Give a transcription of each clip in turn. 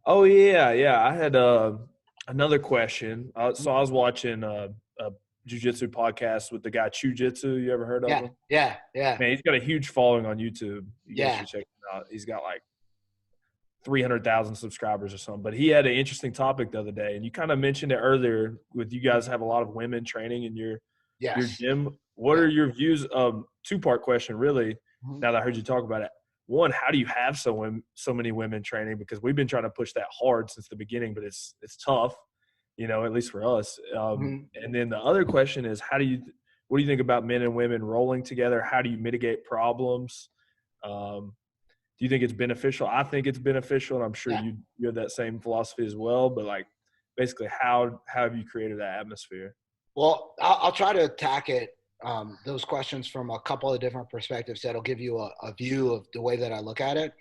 Oh yeah, yeah. I had another question. So I was watching a jujitsu podcast with the guy Chu Jitsu. You ever heard of Yeah, him? yeah, yeah, Man, he's got a huge following on YouTube. You guys yeah. should check him out. He's got like 300,000 subscribers or something. But he had an interesting topic the other day, and you kind of mentioned it earlier. With you guys have a lot of women training in your Yes. gym. What Yeah. are your views? Two-part question, really. Mhm. Now that I heard you talk about it, one, how do you have so many women training? Because we've been trying to push that hard since the beginning, but it's tough, at least for us. Mhm. And then the other question is, what do you think about men and women rolling together? How do you mitigate problems? Um, do you think it's beneficial? I think it's beneficial, and I'm sure Yeah. you have that same philosophy as well. But like, basically, how have you created that atmosphere? Well, I'll try to attack it, those questions from a couple of different perspectives that'll give you a view of the way that I look at it.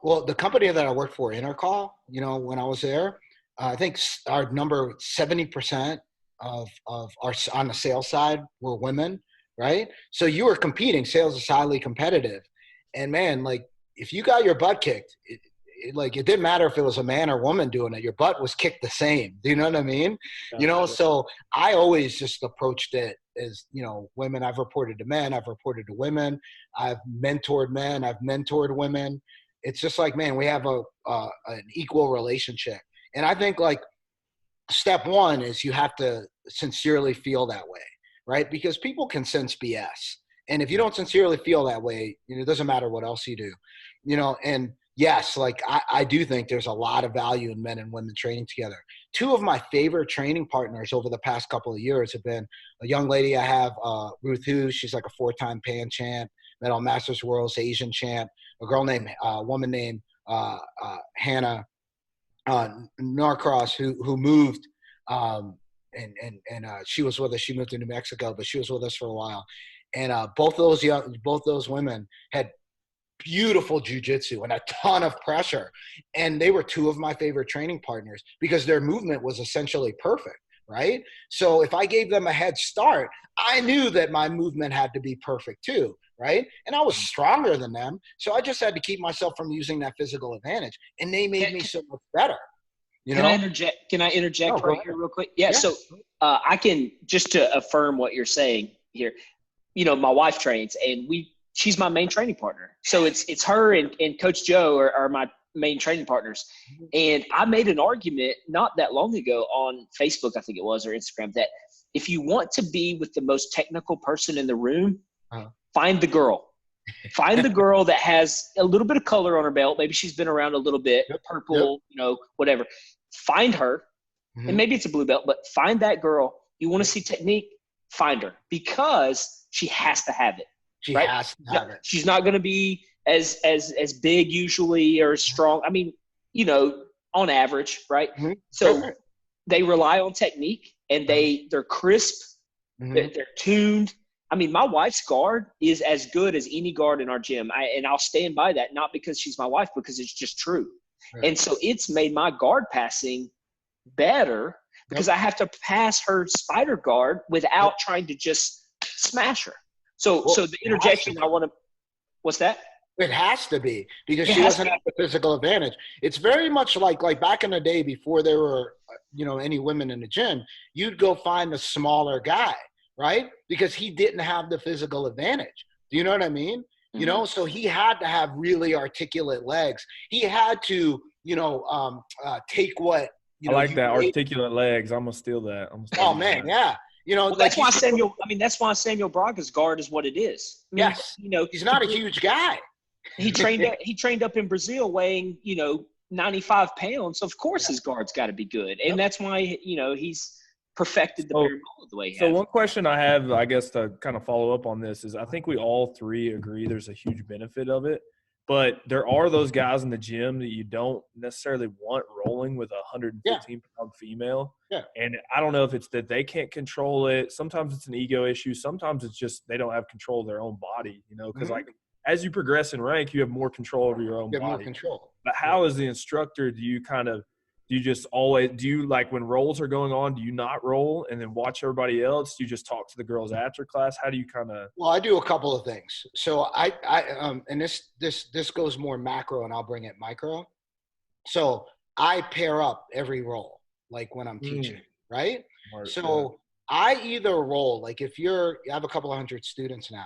Well, the company that I worked for, Intercall, when I was there, I think our number 70% of our on the sales side were women, right? So you were competing. Sales is highly competitive, and man, like if you got your butt kicked, it didn't matter if it was a man or woman doing it. Your butt was kicked the same. Do you know what I mean? Gotcha. So I always just approached it as women. I've reported to men. I've reported to women. I've mentored men. I've mentored women. It's just like, man, we have an equal relationship. And I think like step one is you have to sincerely feel that way, right? Because people can sense BS. And if you don't sincerely feel that way, it doesn't matter what else you do, and yes, like I do think there's a lot of value in men and women training together. Two of my favorite training partners over the past couple of years have been a young lady I have, Ruth Hughes. She's like a 4-time Pan champ, Medal Masters Worlds Asian champ, a woman named Hannah Norcross, who moved, and she was with us. She moved to New Mexico, but she was with us for a while. And both those women had beautiful jujitsu and a ton of pressure, and they were two of my favorite training partners because their movement was essentially perfect. Right. So if I gave them a head start, I knew that my movement had to be perfect too. Right. And I was stronger than them. So I just had to keep myself from using that physical advantage. And they made Can, me can, so much better. You can I know? interject? Can I No, interject go right ahead. here, real quick? Yeah. Yeah. So I can just to affirm what you're saying here. My wife trains, and she's my main training partner. So it's her and Coach Joe are my main training partners. And I made an argument not that long ago on Facebook, I think it was, or Instagram, that if you want to be with the most technical person in the room, Uh-huh. find the girl. Find the girl that has a little bit of color on her belt. Maybe she's been around a little bit, Yep. Yep. purple, whatever. Find her, and Mm-hmm. maybe it's a blue belt, but find that girl. You want to see technique? Find her, because she has to have it, She right? has to have it. She's not going to be as big usually or as strong. I mean, on average, right? Mm-hmm. So Right. they rely on technique, and they're crisp, Mm-hmm. they're tuned. I mean, my wife's guard is as good as any guard in our gym. And I'll stand by that, not because she's my wife, because it's just true. Right. And so it's made my guard passing better because Yep. I have to pass her spider guard without Yep. trying to just smash her. So Well, the it has to interjection be. I want to, what's that? It has to be because It she has to doesn't be. have the physical advantage. It's very much like back in the day before there were any women in the gym. You'd go find the smaller guy, right? Because he didn't have the physical advantage. Do you know what I mean? Mm-hmm. So he had to have really articulate legs. He had to take what I like you that gave. articulate legs. I'm gonna steal that. I'm gonna start Oh using man, that. yeah. Well, Like that's you why see. Samuel Braga's guard is what it is. I mean, Yes, he's not a huge guy. he trained up in Brazil weighing, 95 pounds. Of course his guard's got to be good. And Yep. that's why, he's perfected the So, bare mullet the way he so has. one question I have, I guess, to kind of follow up on this is, I think we all three agree there's a huge benefit of it, but there are those guys in the gym that you don't necessarily want rolling with a Yeah, 115-pound female. yeah. And I don't know if it's that they can't control it. Sometimes it's an ego issue. Sometimes it's just they don't have control of their own body, because Mm-hmm. like as you progress in rank, you have more control over your own You have more body. control. But how, as the instructor, do you kind of Do you just always – do you, like, when rolls are going on, do you not roll and then watch everybody else? Do you just talk to the girls after class? How do you kind of – Well, I do a couple of things. So and this goes more macro, and I'll bring it micro. So I pair up every role, like when I'm teaching, right? Smart, So I either roll, like if you have a couple of hundred students now,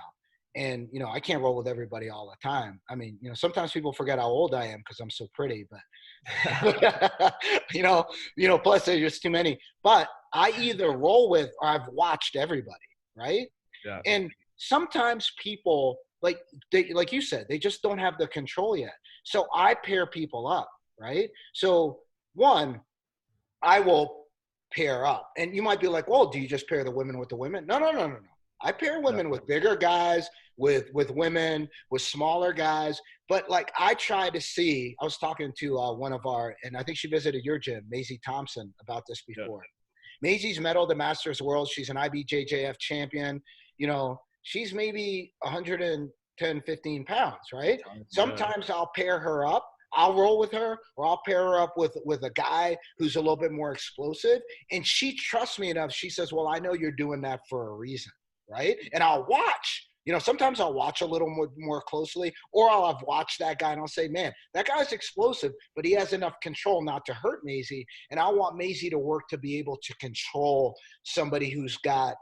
and, you know, I can't roll with everybody all the time. I mean, you know, sometimes people forget how old I am because I'm so pretty, but you know, plus there's just too many. But I either roll with or I've watched everybody, right? Yeah. And sometimes people, like you said, they just don't have the control yet. So I pair people up, right? So one, I will pair up. And you might be like, well, do you just pair the women with the women? No. I pair women with bigger guys, with women, with smaller guys. But like I try to see, I was talking to one of our, and I think she visited your gym, Maisie Thompson, about this before. Yeah. Maisie's medaled the Masters World. She's an IBJJF champion. You know, she's maybe 110, 15 pounds, right? Yeah. Sometimes I'll pair her up. I'll roll with her, or I'll pair her up with a guy who's a little bit more explosive. And she trusts me enough. She says, well, I know you're doing that for a reason, right? And I'll watch. You know, sometimes I'll watch a little more closely, or I'll have watched that guy and I'll say, man, that guy's explosive, but he has enough control not to hurt Maisie. And I want Maisie to work to be able to control somebody who's got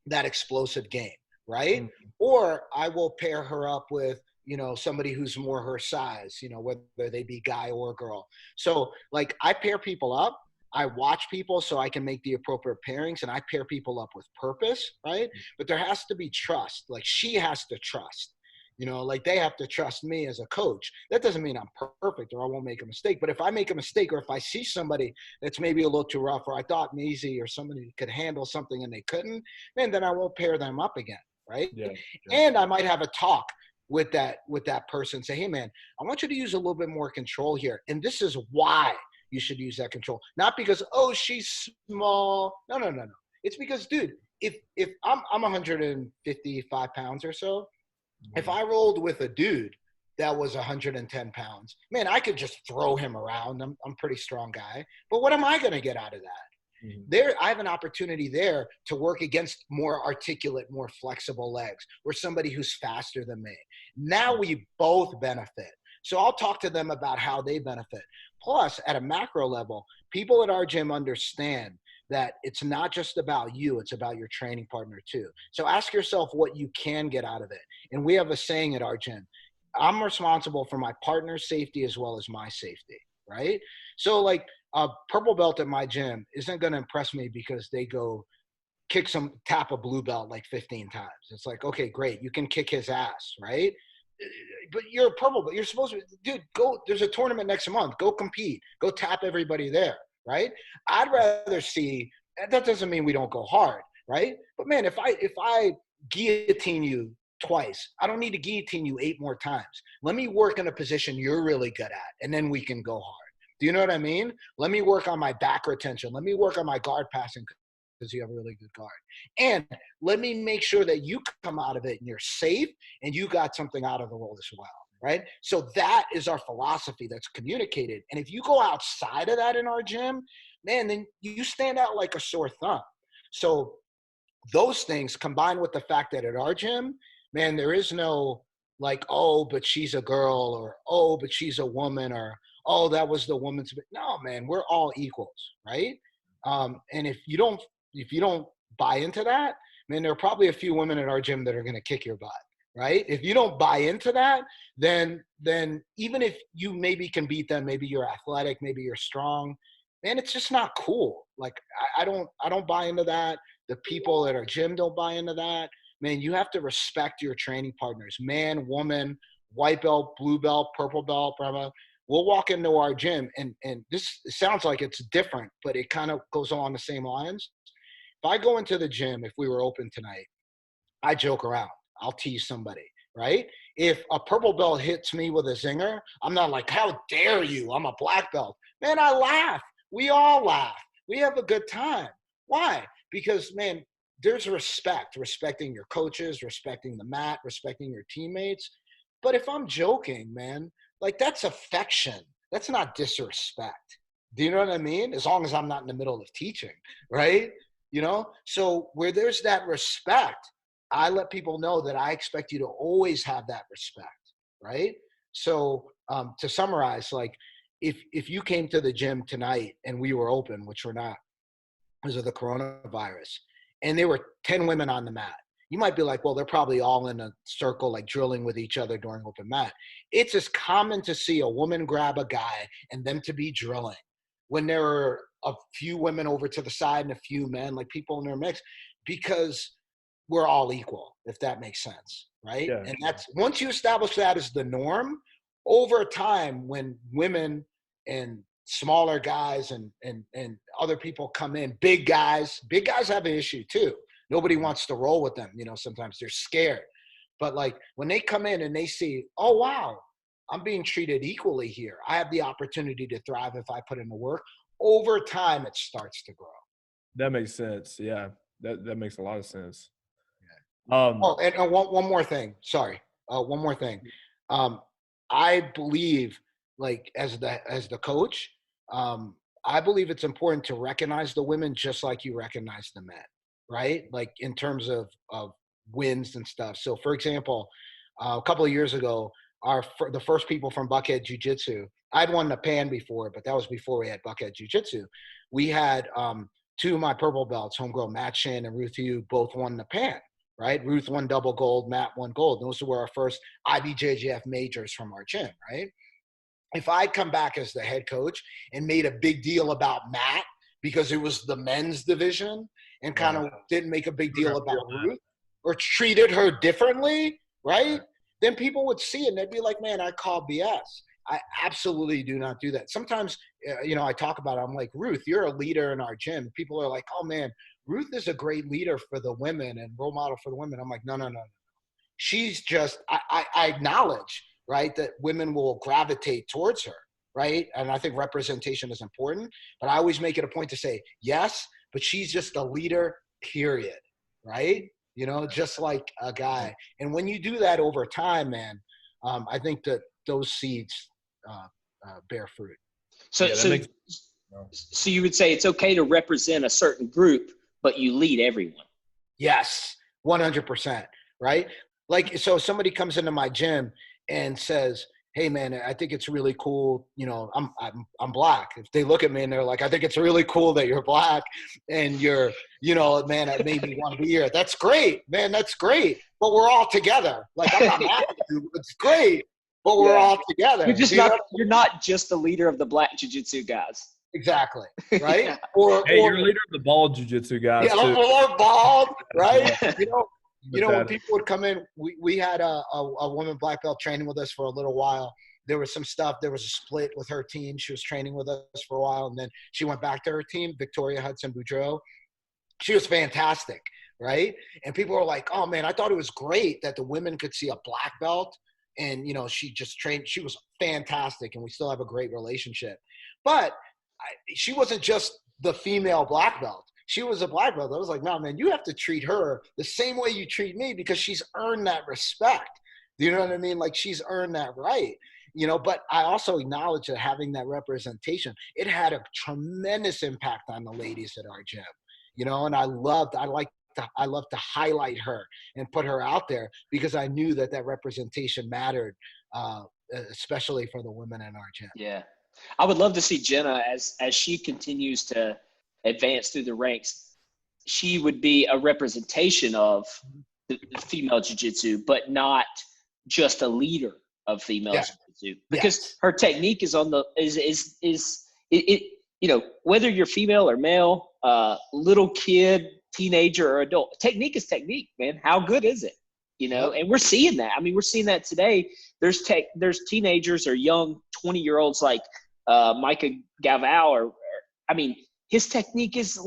that explosive game, right? Mm-hmm. Or I will pair her up with, you know, somebody who's more her size, you know, whether they be guy or girl. So like I pair people up, I watch people so I can make the appropriate pairings, and I pair people up with purpose, right? But there has to be trust. Like she has to trust, you know, like they have to trust me as a coach. That doesn't mean I'm perfect or I won't make a mistake. But if I make a mistake, or if I see somebody that's maybe a little too rough, or I thought Maisie or somebody could handle something and they couldn't, man, then I won't pair them up again, right? Yeah. And I might have a talk with that person, say, hey man, I want you to use a little bit more control here, and this is why you should use that control. Not because, oh, she's small. No. It's because, dude, if I'm 155 pounds or so, if I rolled with a dude that was 110 pounds, man, I could just throw him around. I'm a pretty strong guy, but what am I going to get out of that? There, I have an opportunity there to work against more articulate, more flexible legs, or somebody who's faster than me. Now we both benefit. So I'll talk to them about how they benefit. Plus, at a macro level, people at our gym understand that it's not just about you, it's about your training partner too. So ask yourself what you can get out of it. And we have a saying at our gym, I'm responsible for my partner's safety as well as my safety, right? So like a purple belt at my gym isn't going to impress me because they go tap a blue belt like 15 times. It's like, okay, great. You can kick his ass, right? But you're a purple belt. You're supposed to, dude, go, there's a tournament next month. Go compete. Go tap everybody there, right? I'd rather see, that doesn't mean we don't go hard, right? But man, if I guillotine you twice, I don't need to guillotine you 8 more times. Let me work in a position you're really good at, and then we can go hard. Do you know what I mean? Let me work on my back retention. Let me work on my guard passing because you have a really good guard. And let me make sure that you come out of it and you're safe and you got something out of the roll as well, right? So that is our philosophy that's communicated. And if you go outside of that in our gym, man, then you stand out like a sore thumb. So those things combined with the fact that at our gym, man, there is no like, oh, but she's a girl, or, oh, but she's a woman, or, oh, that was the woman's. No, man, we're all equals, right? And if you don't buy into that, man, there are probably a few women at our gym that are going to kick your butt, right? If you don't buy into that, then even if you maybe can beat them, maybe you're athletic, maybe you're strong, man, it's just not cool. Like I don't buy into that. The people at our gym don't buy into that. Man, you have to respect your training partners, man, woman, white belt, blue belt, purple belt, blah, blah. We'll walk into our gym, and this sounds like it's different, but it kind of goes along the same lines. If I go into the gym, if we were open tonight, I joke around. I'll tease somebody, right? If a purple belt hits me with a zinger, I'm not like, how dare you? I'm a black belt. Man, I laugh. We all laugh. We have a good time. Why? Because, man, there's respecting your coaches, respecting the mat, respecting your teammates. But if I'm joking, man, like that's affection. That's not disrespect. Do you know what I mean? As long as I'm not in the middle of teaching, right? You know, so where there's that respect, I let people know that I expect you to always have that respect, right? So to summarize, like if you came to the gym tonight and we were open, which we're not because of the coronavirus, and there were 10 women on the mat, you might be like, well, they're probably all in a circle, like drilling with each other during open mat. It's as common to see a woman grab a guy and them to be drilling when there are a few women over to the side and a few men, like people in their mix, because we're all equal, if that makes sense, right? Yeah. And that's, once you establish that as the norm, over time, when women and smaller guys and other people come in, big guys have an issue too. Nobody wants to roll with them. You know, sometimes they're scared. But like when they come in and they see, oh, wow, I'm being treated equally here. I have the opportunity to thrive if I put in the work. Over time, it starts to grow. That makes sense. Yeah, that makes a lot of sense. Oh, and one more thing. Sorry. One more thing. I believe, like as the coach, I believe it's important to recognize the women just like you recognize the men, right? Like in terms of wins and stuff. So, for example, a couple of years ago, the first people from Buckhead Jiu-Jitsu, I'd won the Pan before, but that was before we had Buckhead Jiu-Jitsu. We had two of my purple belts, homegirl Matt Shan and Ruth Yu, both won the Pan. Right? Ruth won double gold, Matt won gold. Those were our first IBJJF majors from our gym, right? If I'd come back as the head coach and made a big deal about Matt because it was the men's division and kind of didn't make a big deal about Ruth or treated her differently, right? Then people would see it and they'd be like, man, I call BS. I absolutely do not do that. Sometimes, you know, I talk about it. I'm like, Ruth, you're a leader in our gym. People are like, oh, man, Ruth is a great leader for the women and role model for the women. I'm like, no. She's just, I acknowledge, right, that women will gravitate towards her, right? And I think representation is important. But I always make it a point to say, yes, but she's just a leader, period, right? You know, just like a guy. And when you do that over time, man, I think that those seeds bear fruit. So you would say it's okay to represent a certain group, but you lead everyone. Yes, 100%. Right? Like, so somebody comes into my gym and says, hey man, I think it's really cool. You know, I'm black. If they look at me and they're like, I think it's really cool that you're black and you're, you know, man, that made me want to be here. That's great, man. That's great. But we're all together. Like, I'm not mad at you. It's great, but we're all together. You're not just the leader of the black jiu-jitsu guys. Exactly. Right. Yeah. You're a leader of the bald jiu-jitsu guys. Yeah, too. Or bald, right? You know, when people would come in, we had a woman black belt training with us for a little while. There was some stuff. There was a split with her team. She was training with us for a while, and then she went back to her team, Victoria Hudson Boudreau. She was fantastic, right? And people were like, oh, man, I thought it was great that the women could see a black belt. And, you know, she just trained. She was fantastic, and we still have a great relationship. But she wasn't just the female black belt. She was a black belt. I was like, no, man, you have to treat her the same way you treat me because she's earned that respect. Do you know what I mean? Like, she's earned that right, you know, but I also acknowledge that having that representation, it had a tremendous impact on the ladies at our gym, you know, and I love to highlight her and put her out there because I knew that representation mattered, especially for the women in our gym. Yeah. I would love to see Jenna as she continues to advance through the ranks. She would be a representation of the female jiu-jitsu, but not just a leader of female jiu-jitsu, because her technique is on the you know, whether you're female or male, little kid, teenager or adult, technique is technique, man. How good is it? You know, and we're seeing that. I mean, we're seeing that today. There's teenagers or young 20-year-olds like Micah Galval, I mean, his technique is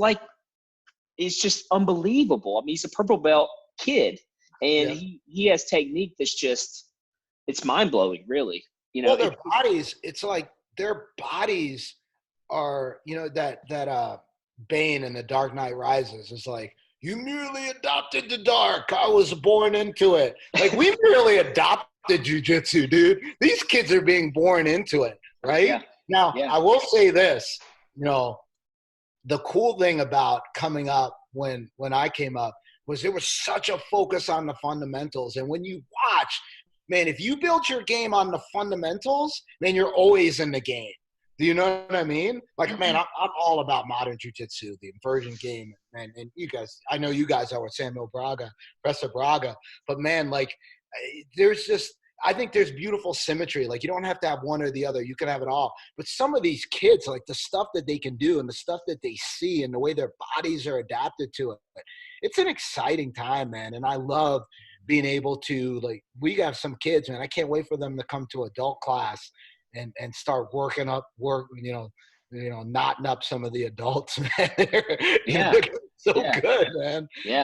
just unbelievable. I mean, he's a purple belt kid, and he has technique that's just, it's mind blowing, really. You know, their bodies. It's like their bodies are, you know, that Bane in The Dark Knight Rises is like, you merely adopted the dark. I was born into it. Like, we merely adopted jiu-jitsu, dude. These kids are being born into it, right? Yeah. Now, I will say this. you know, the cool thing about coming up when I came up was there was such a focus on the fundamentals. And when you watch, man, if you build your game on the fundamentals, then you're always in the game. Do you know what I mean? Like, man, I'm all about modern jiu-jitsu, the inversion game, and you guys, I know you guys are with Samuel Braga, Professor Braga, but man, like, there's just, I think there's beautiful symmetry. Like, you don't have to have one or the other. You can have it all. But some of these kids, like the stuff that they can do and the stuff that they see and the way their bodies are adapted to it, it's an exciting time, man. And I love being able to, like, we have some kids, man. I can't wait for them to come to adult class and start knotting up some of the adults, man. Yeah. So good, man. Yeah.